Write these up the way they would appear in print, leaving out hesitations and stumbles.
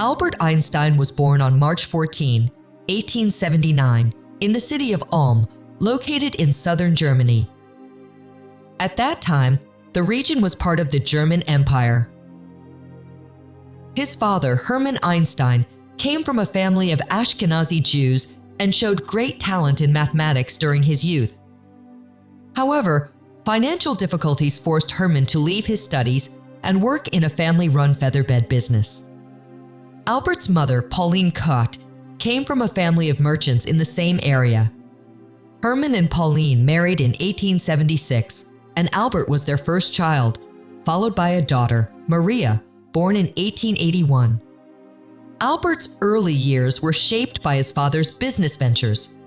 Albert Einstein was born on March 14, 1879, in the city of Ulm, located in southern Germany. At that time, the region was part of the German Empire. His father, Hermann Einstein, came from a family of Ashkenazi Jews and showed great talent in mathematics during his youth. However, financial difficulties forced Hermann to leave his studies and work in a family-run featherbed business. Albert's mother, Pauline Koch, came from a family of merchants in the same area. Hermann and Pauline married in 1876, and Albert was their first child, followed by a daughter, Maria, born in 1881. Albert's early years were shaped by his father's business ventures.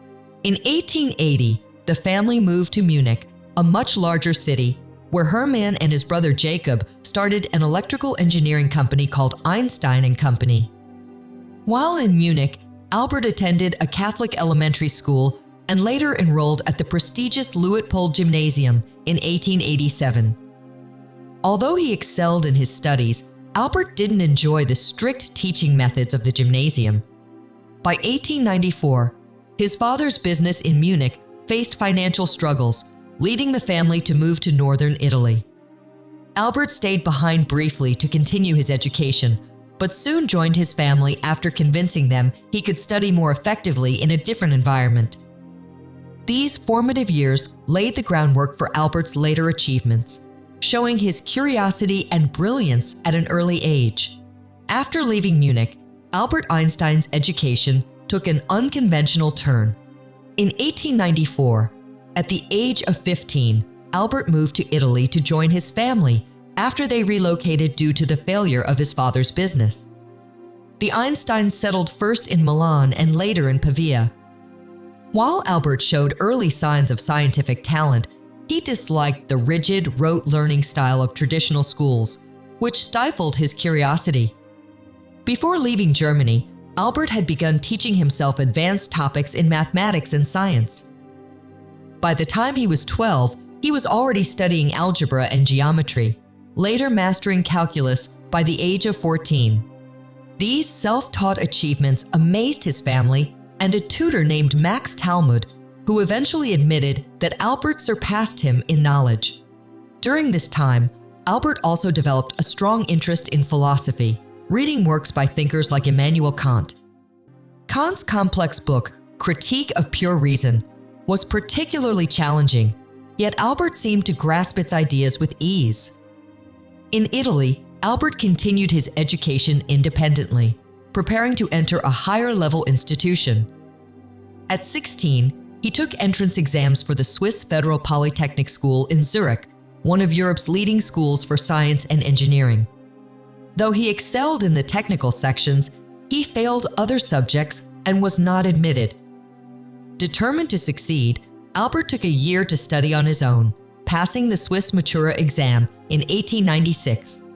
In 1880, the family moved to Munich, a much larger city, where Hermann and his brother Jacob started an electrical engineering company called Einstein & Company. While in Munich, Albert attended a Catholic elementary school and later enrolled at the prestigious Luitpold Gymnasium in 1887. Although he excelled in his studies, Albert didn't enjoy the strict teaching methods of the gymnasium. By 1894, his father's business in Munich faced financial struggles, leading the family to move to northern Italy. Albert stayed behind briefly to continue his education, but soon joined his family after convincing them he could study more effectively in a different environment. These formative years laid the groundwork for Albert's later achievements, showing his curiosity and brilliance at an early age. After leaving Munich, Albert Einstein's education took an unconventional turn. In 1894, at the age of 15, Albert moved to Italy to join his family after they relocated due to the failure of his father's business. The Einsteins settled first in Milan and later in Pavia. While Albert showed early signs of scientific talent, he disliked the rigid, rote learning style of traditional schools, which stifled his curiosity. Before leaving Germany, Albert had begun teaching himself advanced topics in mathematics and science. By the time he was 12, he was already studying algebra and geometry, later mastering calculus by the age of 14. These self-taught achievements amazed his family and a tutor named Max Talmud, who eventually admitted that Albert surpassed him in knowledge. During this time, Albert also developed a strong interest in philosophy, reading works by thinkers like Immanuel Kant. Kant's complex book, Critique of Pure Reason, was particularly challenging, yet Albert seemed to grasp its ideas with ease. In Italy, Albert continued his education independently, preparing to enter a higher-level institution. At 16, he took entrance exams for the Swiss Federal Polytechnic School in Zurich, one of Europe's leading schools for science and engineering. Though he excelled in the technical sections, he failed other subjects and was not admitted. Determined to succeed, Albert took a year to study on his own, passing the Swiss Matura exam in 1896.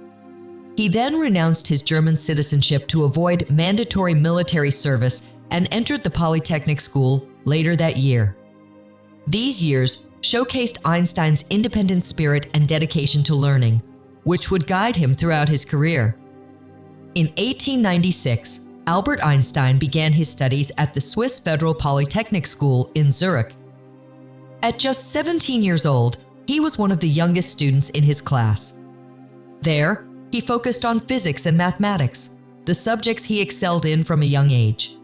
He then renounced his German citizenship to avoid mandatory military service and entered the Polytechnic School later that year. These years showcased Einstein's independent spirit and dedication to learning, which would guide him throughout his career. In 1896, Albert Einstein began his studies at the Swiss Federal Polytechnic School in Zurich. At just 17 years old, he was one of the youngest students in his class. There, he focused on physics and mathematics, the subjects he excelled in from a young age.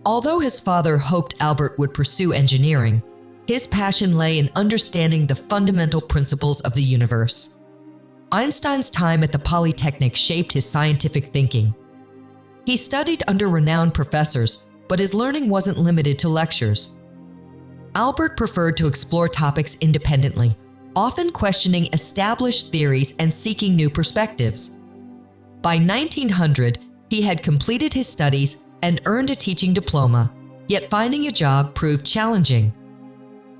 Although his father hoped Albert would pursue engineering, his passion lay in understanding the fundamental principles of the universe. Einstein's time at the Polytechnic shaped his scientific thinking. He studied under renowned professors, but his learning wasn't limited to lectures. Albert preferred to explore topics independently, often questioning established theories and seeking new perspectives. By 1900, he had completed his studies and earned a teaching diploma, yet finding a job proved challenging.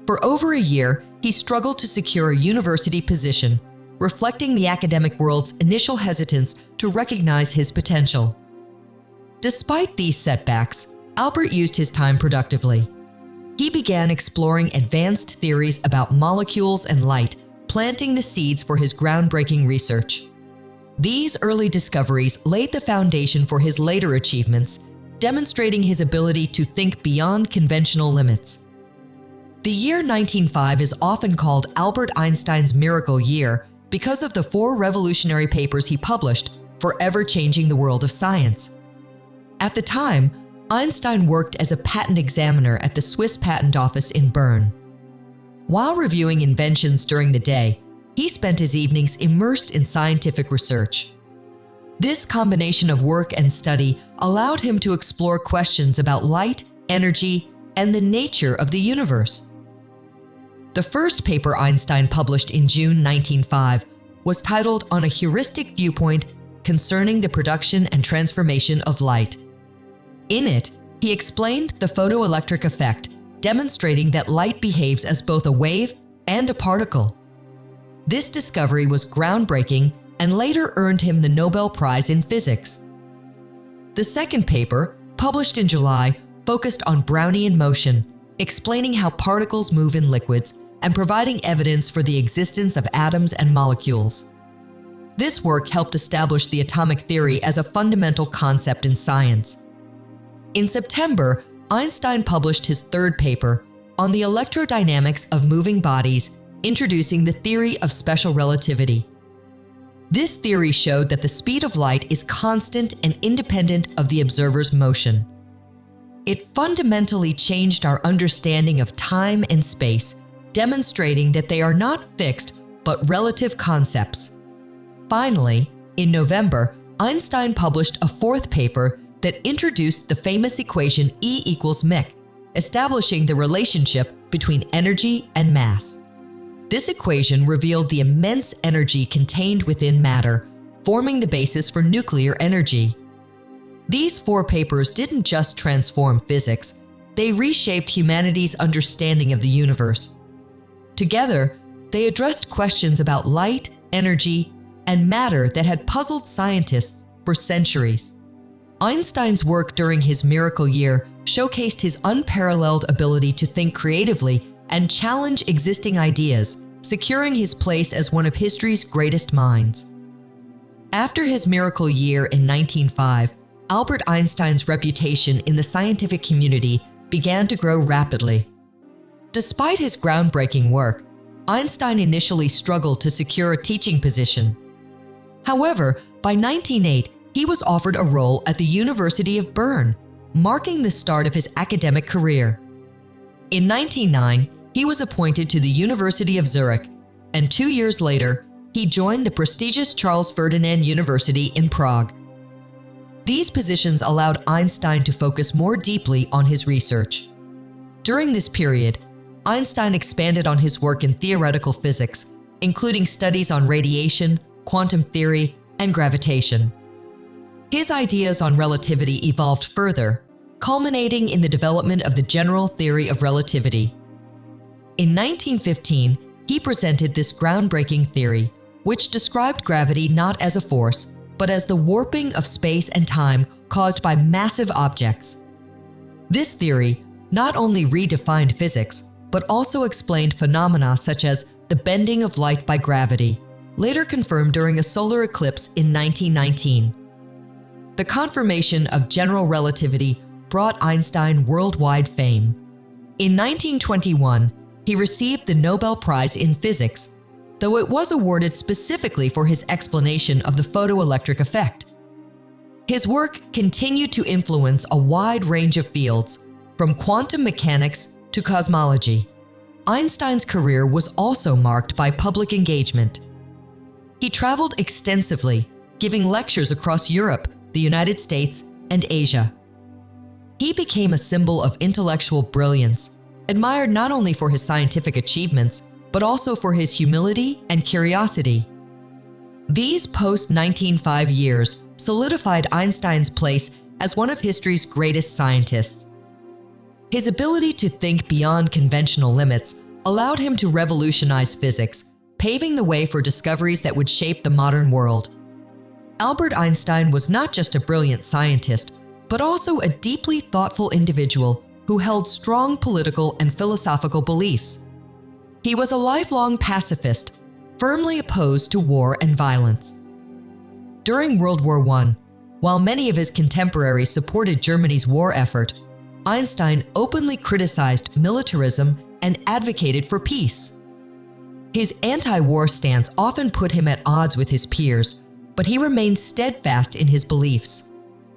For over a year, he struggled to secure a university position, reflecting the academic world's initial hesitance to recognize his potential. Despite these setbacks, Albert used his time productively. He began exploring advanced theories about molecules and light, planting the seeds for his groundbreaking research. These early discoveries laid the foundation for his later achievements, demonstrating his ability to think beyond conventional limits. The year 1905 is often called Albert Einstein's miracle year because of the 4 revolutionary papers he published, forever changing the world of science. At the time, Einstein worked as a patent examiner at the Swiss Patent Office in Bern. While reviewing inventions during the day, he spent his evenings immersed in scientific research. This combination of work and study allowed him to explore questions about light, energy, and the nature of the universe. The first paper Einstein published in June 1905 was titled "On a Heuristic Viewpoint Concerning the Production and Transformation of Light." In it, he explained the photoelectric effect, demonstrating that light behaves as both a wave and a particle. This discovery was groundbreaking and later earned him the Nobel Prize in Physics. The second paper, published in July, focused on Brownian motion, explaining how particles move in liquids and providing evidence for the existence of atoms and molecules. This work helped establish the atomic theory as a fundamental concept in science. In September, Einstein published his third paper on the electrodynamics of moving bodies, introducing the theory of special relativity. This theory showed that the speed of light is constant and independent of the observer's motion. It fundamentally changed our understanding of time and space, demonstrating that they are not fixed but relative concepts. Finally, in November, Einstein published a fourth paper that introduced the famous equation E equals mc, establishing the relationship between energy and mass. This equation revealed the immense energy contained within matter, forming the basis for nuclear energy. These 4 papers didn't just transform physics, they reshaped humanity's understanding of the universe. Together, they addressed questions about light, energy, and matter that had puzzled scientists for centuries. Einstein's work during his miracle year showcased his unparalleled ability to think creatively and challenge existing ideas, securing his place as one of history's greatest minds. After his miracle year in 1905, Albert Einstein's reputation in the scientific community began to grow rapidly. Despite his groundbreaking work, Einstein initially struggled to secure a teaching position. However, by 1908, he was offered a role at the University of Bern, marking the start of his academic career. In 1909, he was appointed to the University of Zurich, and 2 years later, he joined the prestigious Charles Ferdinand University in Prague. These positions allowed Einstein to focus more deeply on his research. During this period, Einstein expanded on his work in theoretical physics, including studies on radiation, quantum theory, and gravitation. His ideas on relativity evolved further, culminating in the development of the general theory of relativity. In 1915, he presented this groundbreaking theory, which described gravity not as a force, but as the warping of space and time caused by massive objects. This theory not only redefined physics, but also explained phenomena such as the bending of light by gravity, later confirmed during a solar eclipse in 1919. The confirmation of general relativity brought Einstein worldwide fame. In 1921, he received the Nobel Prize in Physics, though it was awarded specifically for his explanation of the photoelectric effect. His work continued to influence a wide range of fields, from quantum mechanics to cosmology. Einstein's career was also marked by public engagement. He traveled extensively, giving lectures across Europe, the United States, and Asia. He became a symbol of intellectual brilliance, admired not only for his scientific achievements, but also for his humility and curiosity. These post-1905 years solidified Einstein's place as one of history's greatest scientists. His ability to think beyond conventional limits allowed him to revolutionize physics, paving the way for discoveries that would shape the modern world. Albert Einstein was not just a brilliant scientist, but also a deeply thoughtful individual who held strong political and philosophical beliefs. He was a lifelong pacifist, firmly opposed to war and violence. During World War I, while many of his contemporaries supported Germany's war effort, Einstein openly criticized militarism and advocated for peace. His anti-war stance often put him at odds with his peers, but he remained steadfast in his beliefs.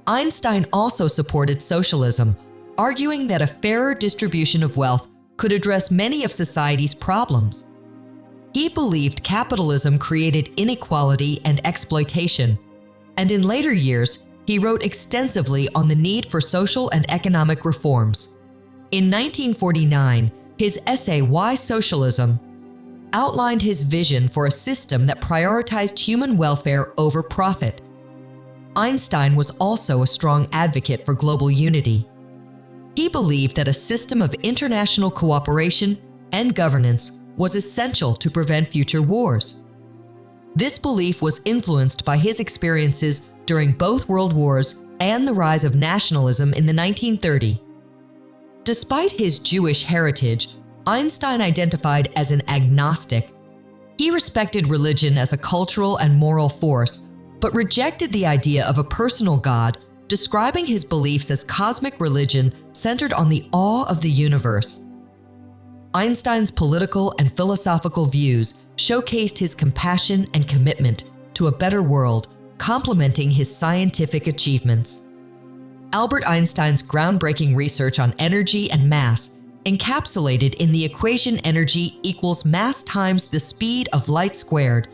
Einstein also supported socialism, arguing that a fairer distribution of wealth could address many of society's problems. He believed capitalism created inequality and exploitation, and in later years, he wrote extensively on the need for social and economic reforms. In 1949, his essay, Why Socialism?, outlined his vision for a system that prioritized human welfare over profit. Einstein was also a strong advocate for global unity. He believed that a system of international cooperation and governance was essential to prevent future wars. This belief was influenced by his experiences during both World Wars and the rise of nationalism in the 1930s. Despite his Jewish heritage, Einstein identified as an agnostic. He respected religion as a cultural and moral force, but rejected the idea of a personal God, describing his beliefs as cosmic religion centered on the awe of the universe. Einstein's political and philosophical views showcased his compassion and commitment to a better world, complementing his scientific achievements. Albert Einstein's groundbreaking research on energy and mass, encapsulated in the equation energy equals mass times the speed of light squared,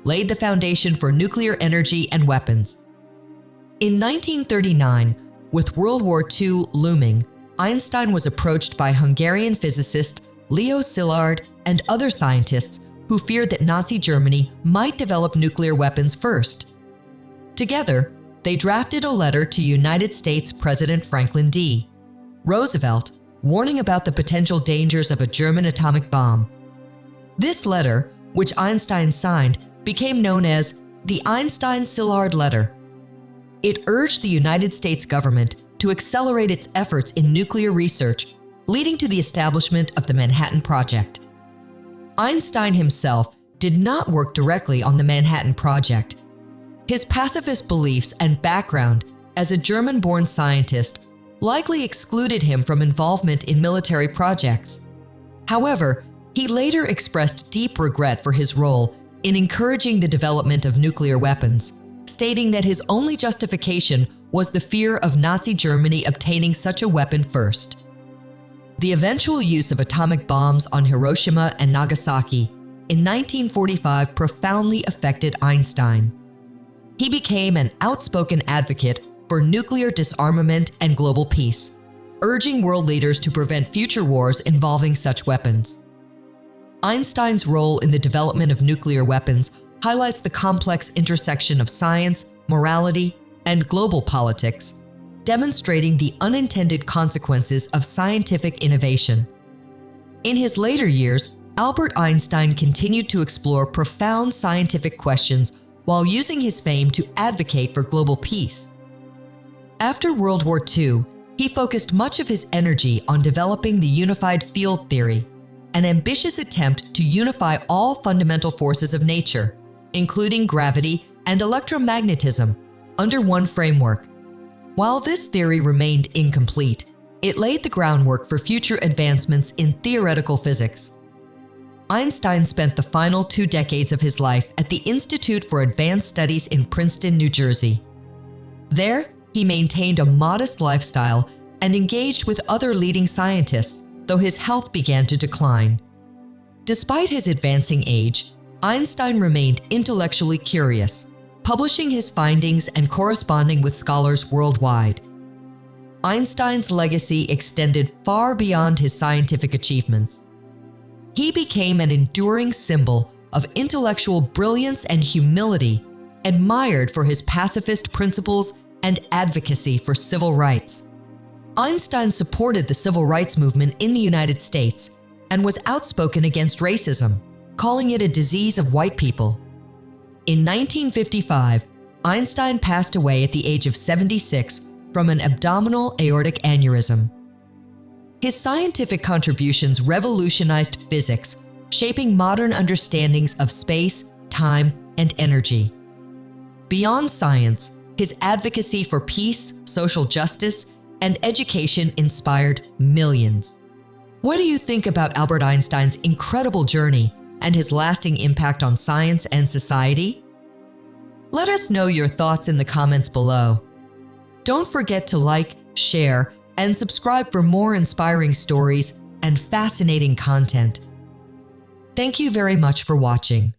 laid the foundation for nuclear energy and weapons. In 1939, with World War II looming, Einstein was approached by Hungarian physicist Leo Szilard and other scientists who feared that Nazi Germany might develop nuclear weapons first. Together, they drafted a letter to United States President Franklin D. Roosevelt, warning about the potential dangers of a German atomic bomb. This letter, which Einstein signed, became known as the Einstein-Szilard Letter. It urged the United States government to accelerate its efforts in nuclear research, leading to the establishment of the Manhattan Project. Einstein himself did not work directly on the Manhattan Project. His pacifist beliefs and background as a German-born scientist likely excluded him from involvement in military projects. However, he later expressed deep regret for his role in encouraging the development of nuclear weapons, stating that his only justification was the fear of Nazi Germany obtaining such a weapon first. The eventual use of atomic bombs on Hiroshima and Nagasaki in 1945 profoundly affected Einstein. He became an outspoken advocate for nuclear disarmament and global peace, urging world leaders to prevent future wars involving such weapons. Einstein's role in the development of nuclear weapons highlights the complex intersection of science, morality, and global politics, demonstrating the unintended consequences of scientific innovation. In his later years, Albert Einstein continued to explore profound scientific questions while using his fame to advocate for global peace. After World War II, he focused much of his energy on developing the unified field theory, an ambitious attempt to unify all fundamental forces of nature, including gravity and electromagnetism, under one framework. While this theory remained incomplete, it laid the groundwork for future advancements in theoretical physics. Einstein spent the final 2 decades of his life at the Institute for Advanced Studies in Princeton, New Jersey. There, he maintained a modest lifestyle and engaged with other leading scientists, though his health began to decline. Despite his advancing age, Einstein remained intellectually curious, publishing his findings and corresponding with scholars worldwide. Einstein's legacy extended far beyond his scientific achievements. He became an enduring symbol of intellectual brilliance and humility, admired for his pacifist principles and advocacy for civil rights. Einstein supported the civil rights movement in the United States and was outspoken against racism, calling it a disease of white people. In 1955, Einstein passed away at the age of 76 from an abdominal aortic aneurysm. His scientific contributions revolutionized physics, shaping modern understandings of space, time, and energy. Beyond science, his advocacy for peace, social justice, and education inspired millions. What do you think about Albert Einstein's incredible journey and his lasting impact on science and society? Let us know your thoughts in the comments below. Don't forget to like, share, and subscribe for more inspiring stories and fascinating content. Thank you very much for watching.